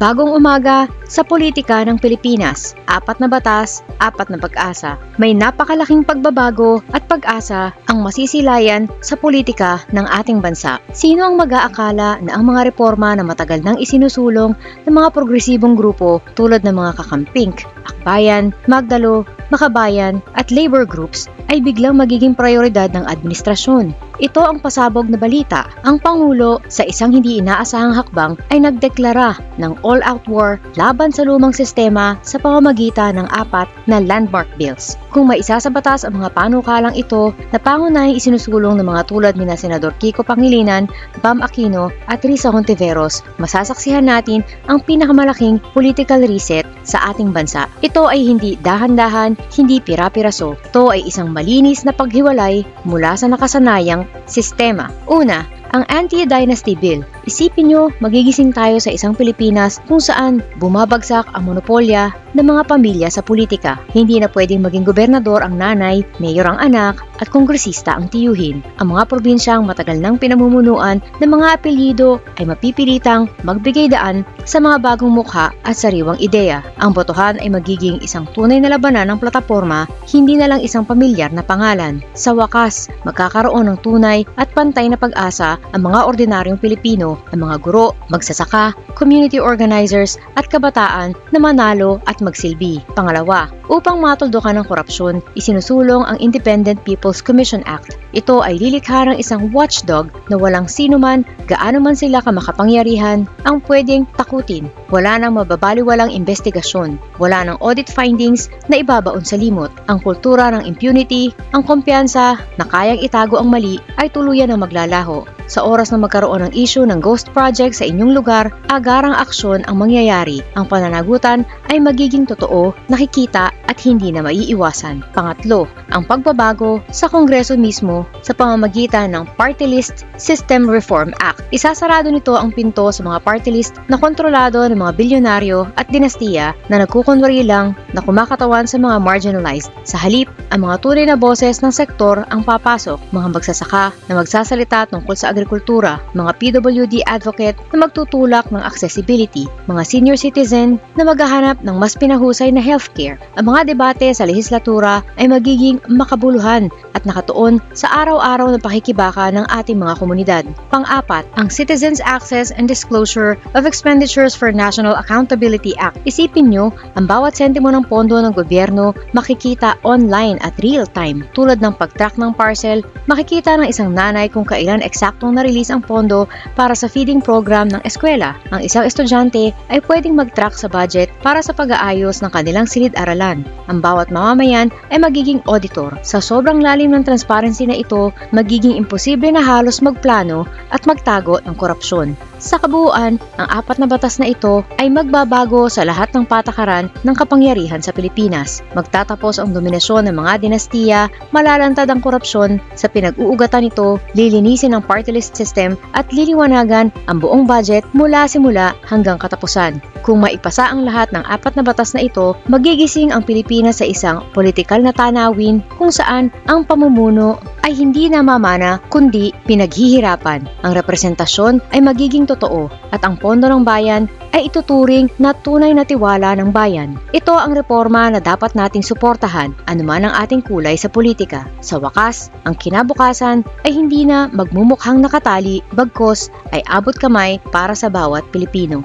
Bagong umaga sa politika ng Pilipinas. 4 na batas, 4 na pag-asa. May napakalaking pagbabago at pag-asa ang masisilayan sa politika ng ating bansa. Sino ang mag-aakala na ang mga reforma na matagal nang isinusulong ng mga progresibong grupo tulad ng mga kakamping, Akbayan, Magdalo, Makabayan at labor groups ay biglang magiging prioridad ng administrasyon. Ito ang pasabog na balita. Ang Pangulo sa isang hindi inaasahang hakbang ay nagdeklara ng all-out war laban sa lumang sistema sa pamamagitan ng 4 na landmark bills. Kung maisasabatas ang mga panukalang ito na pangunahing isinusulong ng mga tulad ni Senador Kiko Pangilinan, Bam Aquino at Risa Hontiveros, masasaksihan natin ang pinakamalaking political reset sa ating bansa. Ito ay hindi dahan-dahan, hindi pira-piraso. Ito ay isang malinis na paghiwalay mula sa nakasanayang sistema. Una, ang Anti-Dynasty Bill. Isipin nyo, magigising tayo sa isang Pilipinas kung saan bumabagsak ang monopolya ng mga pamilya sa politika. Hindi na pwedeng maging gobernador ang nanay, mayor ang anak, at kongresista ang tiyuhin. Ang mga probinsyang matagal nang pinamumunuan ng mga apelyido ay mapipilitang magbigay daan sa mga bagong mukha at sariwang ideya. Ang botohan ay magiging isang tunay na labanan ng plataporma, hindi na lang isang pamilyar na pangalan. Sa wakas, magkakaroon ng tunay at pantay na pag-asa ang mga ordinaryong Pilipino, ang mga guro, magsasaka, community organizers at kabataan na manalo at magsilbi. Pangalawa, upang matuldukan ng korupsyon, isinusulong ang Independent People's Commission Act. Ito ay lilikha ng isang watchdog na walang sino man, gaano man sila kamakapangyarihan, ang pwedeng takutin. Wala nang mababaliwalang investigasyon, wala nang audit findings na ibabaon sa limot. Ang kultura ng impunity, ang kumpiyansa na kayang itago ang mali ay tuluyan na maglalaho. Sa oras na magkaroon ng issue ng ghost project sa inyong lugar, agarang aksyon ang mangyayari. Ang pananagutan ay magiging totoo, nakikita at hindi na maiiwasan. Pangatlo, ang pagbabago sa Kongreso mismo sa pamamagitan ng Party List System Reform Act. Isasarado nito ang pinto sa mga party list na kontrolado ng mga bilyonaryo at dinastiya na nagkukunwari lang na kumakatawan sa mga marginalized. Sa halip, ang mga tunay na boses ng sektor ang papasok, mga magsasaka na magsasalita tungkol sa agrikultura, mga PWD advocate na magtutulak ng accessibility, mga senior citizen na maghahanap ng mas pinahusay na healthcare. Ang mga debate sa lehislatura ay magiging makabuluhan at nakatuon sa araw-araw na pakikibaka ng ating mga komunidad. Pang-apat, ang Citizens Access and Disclosure of Expenditures for National Accountability Act. Isipin nyo, ang bawat sentimo ng pondo ng gobyerno makikita online at real-time. Tulad ng pag-track ng parcel, makikita ng isang nanay kung kailan eksaktong na-release ang pondo para sa feeding program ng eskwela. Ang isang estudyante ay pwedeng mag-track sa budget para sa pag-aayos ng kanilang silid-aralan. Ang bawat mamamayan ay magiging auditor. Sa sobrang lalim ng transparency na ito, magiging imposible na halos magplano at magtago ng korupsyon. Sa kabuuan, ang 4 na batas na ito ay magbabago sa lahat ng patakaran ng kapangyarihan sa Pilipinas. Magtatapos ang dominasyon ng mga dinastiya, malalantad ang korupsyon, sa pinag-uugatan nito, lilinisin ang party list system at liliwanagan ang buong budget mula simula hanggang katapusan. Kung maipasa ang lahat ng 4 na batas na ito, magigising ang Pilipinas sa isang politikal na tanawin kung saan ang pamumuno ay hindi na mamana kundi pinaghihirapan. Ang representasyon ay magiging totoo at ang pondo ng bayan ay ituturing na tunay na tiwala ng bayan. Ito ang reforma na dapat nating suportahan anuman ang ating kulay sa politika. Sa wakas, ang kinabukasan ay hindi na magmumukhang nakatali bagkos ay abot kamay para sa bawat Pilipino.